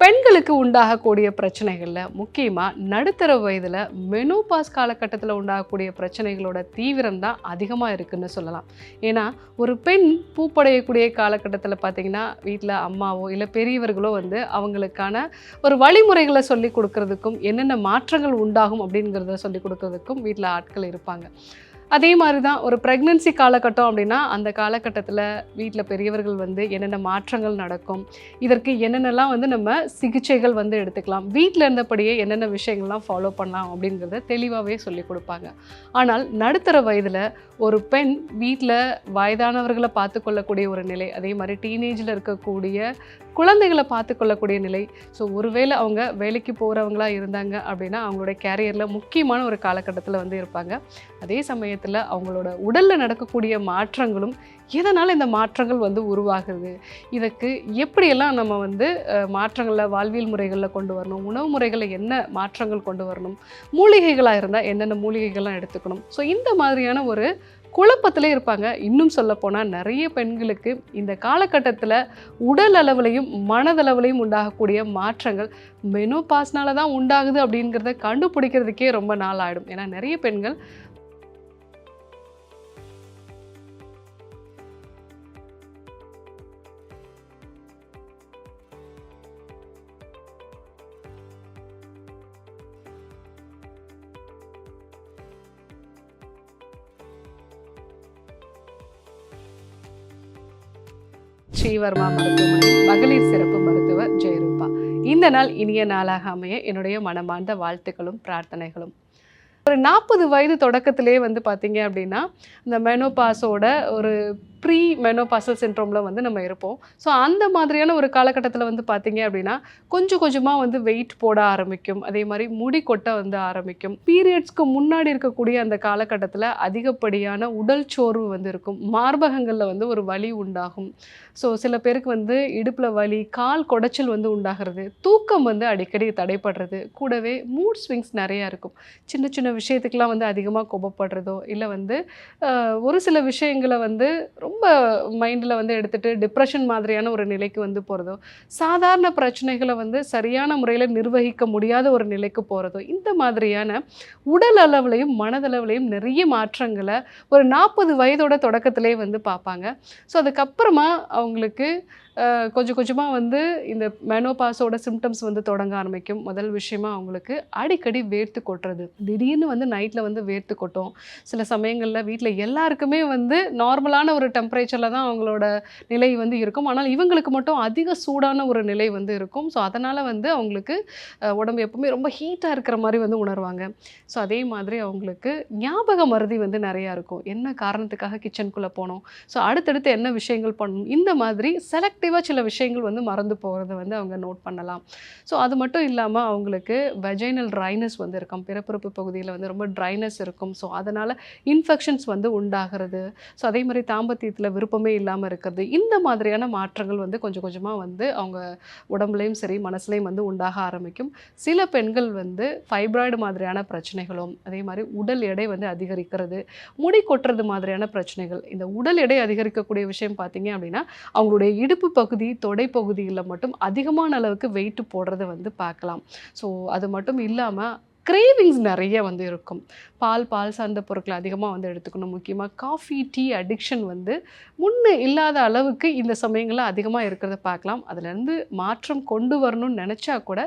பெண்களுக்கு உண்டாகக்கூடிய பிரச்சனைகள்ல முக்கியமா நடுத்தர வயதுல மெனோபாஸ் காலகட்டத்தில் உண்டாகக்கூடிய பிரச்சனைகளோட தீவிரம் தான் அதிகமாக இருக்குன்னு சொல்லலாம். ஏன்னா ஒரு பெண் பூப்படையக்கூடிய காலகட்டத்தில் பார்த்தீங்கன்னா வீட்டில் அம்மாவோ இல்லை பெரியவர்களோ வந்து அவங்களுக்கான ஒரு வழிமுறைகளை சொல்லி கொடுக்கறதுக்கும் என்னென்ன மாற்றங்கள் உண்டாகும் அப்படிங்கிறத சொல்லி கொடுக்கறதுக்கும் வீட்டில் ஆட்கள் இருப்பாங்க. அதே மாதிரி தான் ஒரு ப்ரெக்னன்சி காலகட்டம் அப்படின்னா அந்த காலகட்டத்தில் வீட்டில் பெரியவர்கள் வந்து என்னென்ன மாற்றங்கள் நடக்கும், இதற்கு என்னென்னலாம் வந்து நம்ம சிகிச்சைகள் வந்து எடுத்துக்கலாம், வீட்டில் இருந்தபடியே என்னென்ன விஷயங்கள்லாம் ஃபாலோ பண்ணலாம் அப்படிங்கிறத தெளிவாகவே சொல்லி கொடுப்பாங்க. ஆனால் நடுத்தர வயதில் ஒரு பெண் வீட்டில் வயதானவர்களை பார்த்து கொள்ளக்கூடிய ஒரு நிலை, அதே மாதிரி டீனேஜில் இருக்கக்கூடிய குழந்தைகளை பார்த்து கொள்ளக்கூடிய நிலை. ஸோ ஒருவேளை அவங்க வேலைக்கு போகிறவங்களா இருந்தாங்க அப்படின்னா அவங்களுடைய கேரியரில் முக்கியமான ஒரு காலகட்டத்தில் வந்து இருப்பாங்க. அதே சமயத்தில் அவங்களோட உடலில் நடக்கக்கூடிய மாற்றங்களும் எதனால் இந்த மாற்றங்கள் வந்து உருவாகுது, இதுக்கு எப்படியெல்லாம் நம்ம வந்து மாற்றங்களில் வாழ்வியல் முறைகளில் கொண்டு வரணும், உணவு முறைகளில் என்ன மாற்றங்கள் கொண்டு வரணும், மூலிகைகளாக இருந்தால் என்னென்ன மூலிகைகள்லாம் எடுத்துக்கணும். ஸோ இந்த மாதிரியான ஒரு குழப்பத்திலே இருப்பாங்க. இன்னும் சொல்லப்போனால் நிறைய பெண்களுக்கு இந்த காலகட்டத்தில் உடல் அளவுலையும் மனதளவுலையும் உண்டாகக்கூடிய மாற்றங்கள் மெனோபாஸ்னால தான் உண்டாகுது அப்படிங்கிறத கண்டுபிடிக்கிறதுக்கே ரொம்ப நாள் ஆகிடும். ஏன்னா நிறைய பெண்கள் ஸ்ரீவர்மா மருத்துவமனை மகளிர் சிறப்பு மருத்துவர் ஜெயரூபா. இந்த நாள் இனிய நாளாக அமைய என்னுடைய மனமார்ந்த வாழ்த்துக்களும் பிரார்த்தனைகளும். ஒரு 40 வயது தொடக்கத்திலே வந்து பார்த்தீங்க அப்படின்னா இந்த மெனோபாஸோட ஒரு ப்ரீ மெனோபாசல் சிண்ட்ரோமில் வந்து நம்ம இருப்போம். ஸோ அந்த மாதிரியான ஒரு காலகட்டத்தில் வந்து பார்த்தீங்க அப்படின்னா கொஞ்சம் கொஞ்சமாக வந்து வெயிட் போட ஆரம்பிக்கும், அதே மாதிரி முடி கொட்ட வந்து ஆரம்பிக்கும். பீரியட்ஸ்க்கு முன்னாடி இருக்கக்கூடிய அந்த காலகட்டத்தில் அதிகப்படியான உடல் சோர்வு வந்து இருக்கும், மார்பகங்களில் வந்து ஒரு வலி உண்டாகும். ஸோ சில பேருக்கு வந்து இடுப்பில் வலி, கால் குடைச்சல் வந்து உண்டாகிறது, தூக்கம் வந்து அடிக்கடி தடைப்படுறது, கூடவே மூட் ஸ்விங்ஸ் நிறையா இருக்கும். சின்ன சின்ன விஷயத்துக்கெலாம் வந்து அதிகமாக கோபப்படுறதோ இல்லை வந்து ஒரு சில விஷயங்களை வந்து ரொம்ப மைண்டில் வந்து எடுத்துகிட்டு டிப்ரெஷன் மாதிரியான ஒரு நிலைக்கு வந்து போகிறதோ, சாதாரண பிரச்சனைகளை வந்து சரியான முறையில் நிர்வகிக்க முடியாத ஒரு நிலைக்கு போகிறதோ, இந்த மாதிரியான உடல் அளவுலையும் மனதளவுலையும் நிறைய மாற்றங்களை ஒரு 40 வயதோட தொடக்கத்திலே வந்து பார்ப்பாங்க. ஸோ அதுக்கப்புறமா அவங்களுக்கு கொஞ்சம் கொஞ்சமாக வந்து இந்த மெனோபாஸோட சிம்டம்ஸ் வந்து தொடங்க ஆரம்பிக்கும். முதல் விஷயமா அவங்களுக்கு அடிக்கடி வேர்த்து கொட்டுறது, திடீர்னு வந்து நைட்டில் வந்து வேர்த்து கொட்டும். சில சமயங்களில் வீட்டில் எல்லாருக்குமே வந்து நார்மலான ஒரு டெம்பரேச்சரில் தான் அவங்களோட நிலை வந்து இருக்கும், ஆனால் இவங்களுக்கு மட்டும் அதிக சூடான ஒரு நிலை வந்து இருக்கும். ஸோ அதனால் வந்து அவங்களுக்கு உடம்பு எப்பவுமே ரொம்ப ஹீட்டாக இருக்கிற மாதிரி வந்து உணர்வாங்க. ஸோ அதே மாதிரி அவங்களுக்கு ஞாபக மறதி வந்து நிறையா இருக்கும், என்ன காரணத்துக்காக கிச்சனுக்குள்ளே போனோம், ஸோ அடுத்தடுத்து என்ன விஷயங்கள் பண்ணணும், இந்த மாதிரி செலக்டிவாக சில விஷயங்கள் வந்து மறந்து போகிறத வந்து அவங்க நோட் பண்ணலாம். ஸோ அது மட்டும் இல்லாமல் அவங்களுக்கு வெஜைனல் ட்ரைனஸ் வந்து இருக்கும், பிறப்புறுப்பு பகுதியில் வந்து ரொம்ப ட்ரைனஸ் இருக்கும். ஸோ அதனால் இன்ஃபெக்ஷன்ஸ் வந்து உண்டாகிறது. ஸோ அதே மாதிரி தாம்பத்தியத்தில் விருப்பமே இல்லாமல் இருக்கிறது, இந்த மாதிரியான மாற்றங்கள் வந்து கொஞ்சம் கொஞ்சமாக வந்து அவங்க உடம்புலையும் சரி மனசுலையும் வந்து உண்டாக ஆரம்பிக்கும். சில பெண்கள் வந்து ஃபைப்ராய்டு மாதிரியான பிரச்சனைகளும், அதே மாதிரி உடல் எடை வந்து அதிகரிக்கிறது, முடி கொட்டுறது மாதிரியான பிரச்சனைகள். இந்த உடல் எடை அதிகரிக்கக்கூடிய விஷயம் பார்த்தீங்க அப்படின்னா அவங்களுடைய இடுப்பு பகுதி, தொடை பகுதியில் மட்டும் அதிகமான அளவுக்கு வெயிட் போடுறத வந்து பார்க்கலாம். ஸோ அது மட்டும் இல்லாமல் கிரேவிங்ஸ் நிறைய வந்து இருக்கும். பால் சார்ந்த பொருட்களை அதிகமாக வந்து எடுத்துக்கணும். முக்கியமாக காஃபி, டீ அடிக்ஷன் வந்து முன்ன இல்லாத அளவுக்கு இந்த சமயங்களில் அதிகமாக இருக்கிறத பார்க்கலாம். அதுலேருந்து மாற்றம் கொண்டு வரணும்னு நினச்சா கூட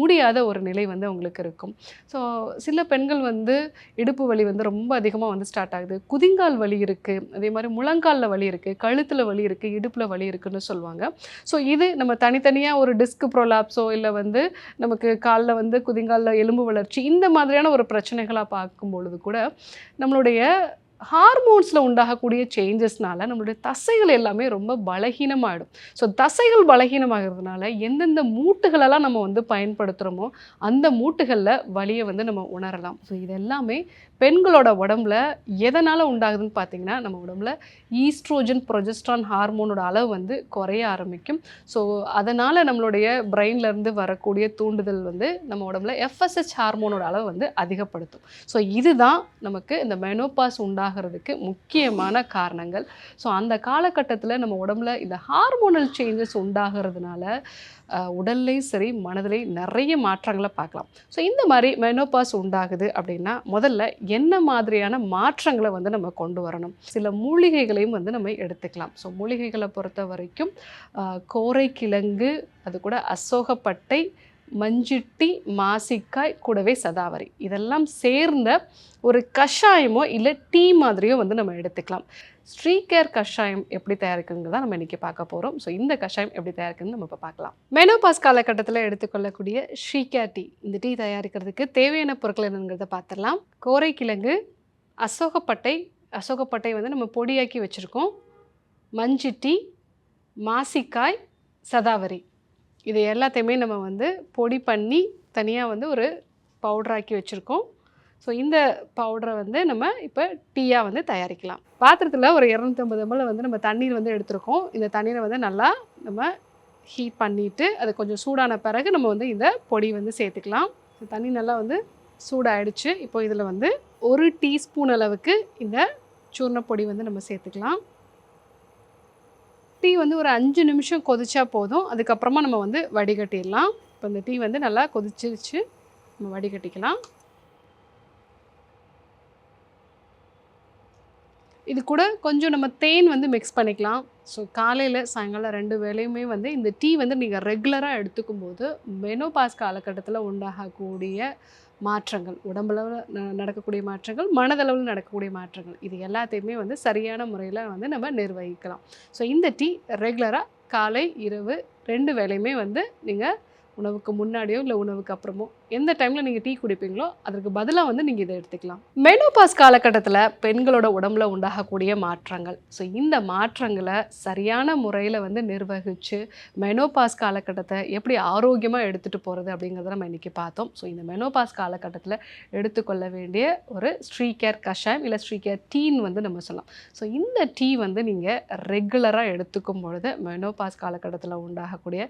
முடியாத ஒரு நிலை வந்து அவங்களுக்கு இருக்கும். ஸோ சில பெண்கள் வந்து இடுப்பு வலி வந்து ரொம்ப அதிகமாக வந்து ஸ்டார்ட் ஆகுது, குதிங்கால் வலி இருக்குது, அதே மாதிரி முழங்காலில் வலி இருக்குது, கழுத்தில் வலி இருக்குது, இடுப்பில் வலி இருக்குதுன்னு சொல்லுவாங்க. ஸோ இது நம்ம தனித்தனியாக ஒரு டிஸ்க் ப்ரோலாப்ஸோ இல்லை வந்து நமக்கு காலில் வந்து குதிங்காலில் எலும்பு வளர்ச்சி இந்த மாதிரியான ஒரு பிரச்சனைகளாக பார்க்கும் பொழுது கூட நம்மளுடைய ஹார்மோன்ஸில் உண்டாகக்கூடிய சேஞ்சஸ்னால நம்மளுடைய தசைகள் எல்லாமே ரொம்ப பலகீனமாகிடும். ஸோ தசைகள் பலகீனமாகிறதுனால எந்தெந்த மூட்டுகளெல்லாம் நம்ம வந்து பயன்படுத்துகிறோமோ அந்த மூட்டுகளில் வலியை வந்து நம்ம உணரலாம். ஸோ இது எல்லாமே பெண்களோட உடம்புல எதனால் உண்டாகுதுன்னு பார்த்தீங்கன்னா நம்ம உடம்புல ஈஸ்ட்ரோஜன் ப்ரொஜெஸ்ட்ரான் ஹார்மோனோட அளவு வந்து குறைய ஆரம்பிக்கும். ஸோ அதனால் நம்மளுடைய பிரெயின்லேருந்து வரக்கூடிய தூண்டுதல் வந்து நம்ம உடம்புல எஃப்எஸ்ஹெச் ஹார்மோனோட அளவு வந்து அதிகப்படுத்தும். ஸோ இதுதான் நமக்கு இந்த மெனோபாஸ் உண்டாகிறதுக்கு முக்கியமான காரணங்கள். ஸோ அந்த காலகட்டத்தில் நம்ம உடம்புல இந்த ஹார்மோனல் சேஞ்சஸ் உண்டாகிறதுனால உடல்லையும் சரி மனதிலையும் நிறைய மாற்றங்களை பார்க்கலாம். ஸோ இந்த மாதிரி மெனோபாஸ் உண்டாகுது அப்படின்னா முதல்ல என்ன மாதிரியான மாற்றங்களை வந்து நம்ம கொண்டு வரணும்? சில மூலிகைகளையும் வந்து நம்ம எடுத்துக்கலாம். ஸோ மூலிகைகளை பொறுத்த வரைக்கும் கோரைக்கிழங்கு, அது கூட அசோகப்பட்டை, மஞ்சிட்டி, மாசிக்காய், கூடவே சதாவரி, இதெல்லாம் சேர்ந்த ஒரு கஷாயமோ இல்லை டீ மாதிரியோ வந்து நம்ம எடுத்துக்கலாம். ஸ்ரீகேர் கஷாயம் எப்படி தயாரிக்குங்கிறது தான் நம்ம இன்றைக்கி பார்க்க போகிறோம். ஸோ இந்த கஷாயம் எப்படி தயாரிக்குன்னு நம்ம இப்போ பார்க்கலாம். மெனோபாஸ் காலகட்டத்தில் எடுத்துக்கொள்ளக்கூடிய ஸ்ரீகேர் டீ, இந்த டீ தயாரிக்கிறதுக்கு தேவையான பொருட்கள் என்னங்கிறத பார்த்துடலாம். கோரைக்கிழங்கு, அசோகப்பட்டை வந்து நம்ம பொடியாக்கி வச்சுருக்கோம், மஞ்சிட்டி, மாசிக்காய், சதாவரி, இது எல்லாத்தையுமே நம்ம வந்து பொடி பண்ணி தனியாக வந்து ஒரு பவுடராக்கி வச்சுருக்கோம். ஸோ இந்த பவுடரை வந்து நம்ம இப்போ டீயாக வந்து தயாரிக்கலாம். பாத்திரத்தில் ஒரு 250 ml வந்து நம்ம தண்ணீர் வந்து எடுத்துருக்கோம். இந்த தண்ணீரை வந்து நல்லா நம்ம ஹீட் பண்ணிவிட்டு அது கொஞ்சம் சூடான பிறகு நம்ம வந்து இந்த பொடி வந்து சேர்த்துக்கலாம். தண்ணி நல்லா வந்து சூடாகிடுச்சு. இப்போ இதில் வந்து 1 டீஸ்பூன் அளவுக்கு இந்த சூர்ண பொடி வந்து நம்ம சேர்த்துக்கலாம். டீ வந்து ஒரு 5 நிமிஷம் கொதிச்சா போதும். அதுக்கப்புறமா நம்ம வந்து வடிகட்டிடலாம். இப்போ இந்த டீ வந்து நல்லா கொதிச்சிருச்சு, நம்ம வடிகட்டிக்கலாம். இது கூட கொஞ்சம் நம்ம தேன் வந்து மிக்ஸ் பண்ணிக்கலாம். ஸோ காலையில் சாயங்காலம் 2 வேளையுமே வந்து இந்த டீ வந்து நீங்கள் ரெகுலராக எடுத்துக்கும் போது மெனோபாஸ் காலகட்டத்தில் உண்டாகக்கூடிய மாற்றங்கள், உடம்பளவில் நடக்கக்கூடிய மாற்றங்கள், மனதளவில் நடக்கக்கூடிய மாற்றங்கள், இது எல்லாத்தையுமே வந்து சரியான முறையில் வந்து நம்ம நிர்வகிக்கலாம். ஸோ இந்த டீ ரெகுலராக காலை இரவு 2 வேளையுமே வந்து நீங்கள் உணவுக்கு முன்னாடியோ இல்லை உணவுக்கு அப்புறமோ எந்த டைமில் நீங்கள் டீ குடிப்பீங்களோ அதற்கு பதிலாக வந்து நீங்கள் இதை எடுத்துக்கலாம். மெனோபாஸ் காலகட்டத்தில் பெண்களோட உடம்புல உண்டாகக்கூடிய மாற்றங்கள், ஸோ இந்த மாற்றங்களை சரியான முறையில் வந்து நிர்வகித்து மெனோபாஸ் காலகட்டத்தை எப்படி ஆரோக்கியமாக எடுத்துகிட்டு போகிறது அப்படிங்கிறத நம்ம இன்றைக்கி பார்த்தோம். ஸோ இந்த மெனோபாஸ் காலகட்டத்தில் எடுத்துக்கொள்ள வேண்டிய ஒரு ஸ்ரீகேர் கஷாயம் இல்லை ஸ்ரீகேர் டீன்னு வந்து நம்ம சொல்லலாம். ஸோ இந்த டீ வந்து நீங்கள் ரெகுலராக எடுத்துக்கும் பொழுது மெனோபாஸ் காலகட்டத்தில் உண்டாகக்கூடிய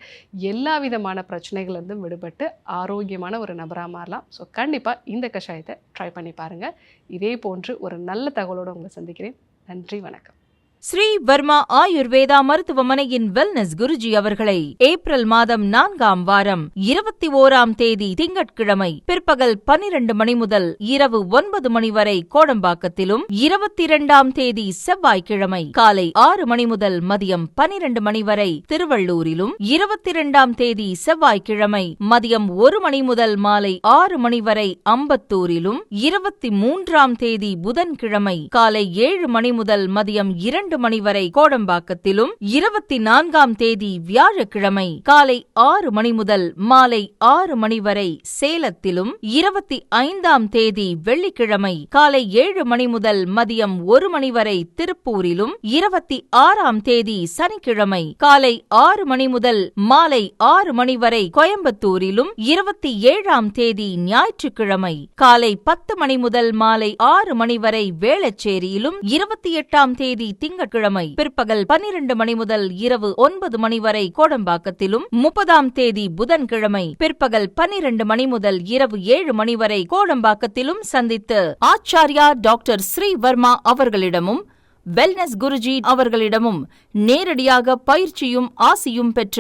எல்லா விதமான பிரச்சனைகள்லேருந்து விடுபட்டு ஆரோக்கியமான ஒரு நபராக மாறலாம். ஸோ கண்டிப்பாக இந்த கஷாயத்தை ட்ரை பண்ணி பாருங்கள். இதே போன்று ஒரு நல்ல தகவலோடு உங்களை சந்திக்கிறேன். நன்றி, வணக்கம். ஸ்ரீ வர்மா ஆயுர்வேதா மருத்துவமனையின் வெல்னஸ் குருஜி அவர்களை ஏப்ரல் மாதம் 4ஆம் வாரம் 21ஆம் தேதி திங்கட்கிழமை பிற்பகல் 12 மணி முதல் இரவு 9 மணி வரை கோடம்பாக்கத்திலும், 22ஆம் தேதி செவ்வாய்க்கிழமை காலை 6 மணி முதல் மதியம் 12 மணி வரை திருவள்ளூரிலும், 22ஆம் தேதி செவ்வாய்க்கிழமை மதியம் 1 மணி முதல் மாலை 6 மணி வரை அம்பத்தூரிலும், 23ஆம் தேதி புதன்கிழமை காலை 7 மணி முதல் மதியம் 2 மணி வரை கோடம்பாக்கத்திலும், 24ஆம் தேதி வியாழக்கிழமை காலை 6 மணி முதல் மாலை 6 மணி வரை சேலத்திலும், 25ஆம் தேதி வெள்ளிக்கிழமை காலை 7 மணி முதல் மதியம் 1 மணி வரை திருப்பூரிலும், 26ஆம் தேதி சனிக்கிழமை காலை 6 மணி முதல் மாலை 6 மணி வரை கோயம்புத்தூரிலும், 27ஆம் தேதி ஞாயிற்றுக்கிழமை காலை 10 மணி முதல் மாலை 6 மணி வரை வேளச்சேரியிலும், 28ஆம் தேதி திங்கட்கிழமை பிற்பகல் 12 மணி முதல் இரவு 9 மணி வரை கோடம்பாக்கத்திலும், 30ஆம் தேதி புதன்கிழமை பிற்பகல் 12 மணி முதல் இரவு 7 மணி வரை கோடம்பாக்கத்திலும் சந்தித்து ஆச்சாரியா டாக்டர் ஸ்ரீ வர்மா அவர்களிடமும் வெல்னஸ் குருஜி அவர்களிடமும் நேரடியாக பயிற்சியும் ஆசியும் பெற்ற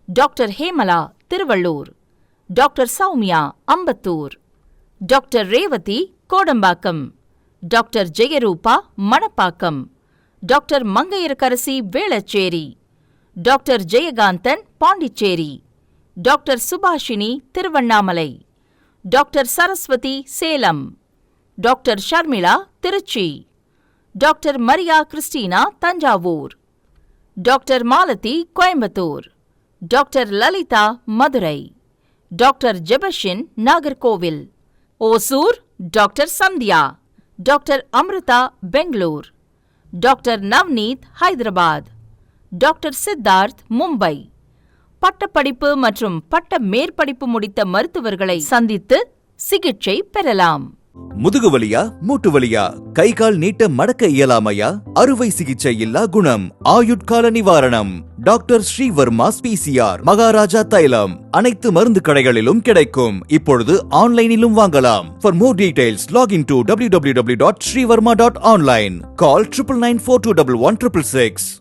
doctor Hemala Thiruvallur, doctor Soumya Ambattur, doctor Revathi Kodambakkam, doctor Jayarupa Manapakkam, doctor Mangaiyarkarasi Velachery, doctor Jayakanthan Pondicherry, doctor Subashini Tiruvannamalai, doctor Saraswathi Salem, doctor Sharmila Trichy, doctor Maria Christina Thanjavur, doctor Malathi Coimbatore, doctor Lalitha Madurai, doctor Jebashin Nagercoil, Hosur doctor Sandhya, doctor Amrutha Bangalore, doctor Navneet Hyderabad, doctor Siddharth Mumbai. பட்டப்படிப்பு மற்றும் பட்ட மேற்படிப்பு முடித்த மருத்துவர்களை சந்தித்து சிகிச்சை பெறலாம். முதுகு வலியா, மூட்டு வலியா, கை கால் நீட்ட மடக்க இயலாமையா, அறுவை சிகிச்சை இல்லா குணம், ஆயுட்கால நிவாரணம். டாக்டர் ஸ்ரீவர்மா பிசிஆர், மகாராஜா தைலம் அனைத்து மருந்து கடைகளிலும் கிடைக்கும். இப்பொழுது ஆன்லைனிலும் வாங்கலாம். For more details, log into www.srivarma.online. Call 9994211666.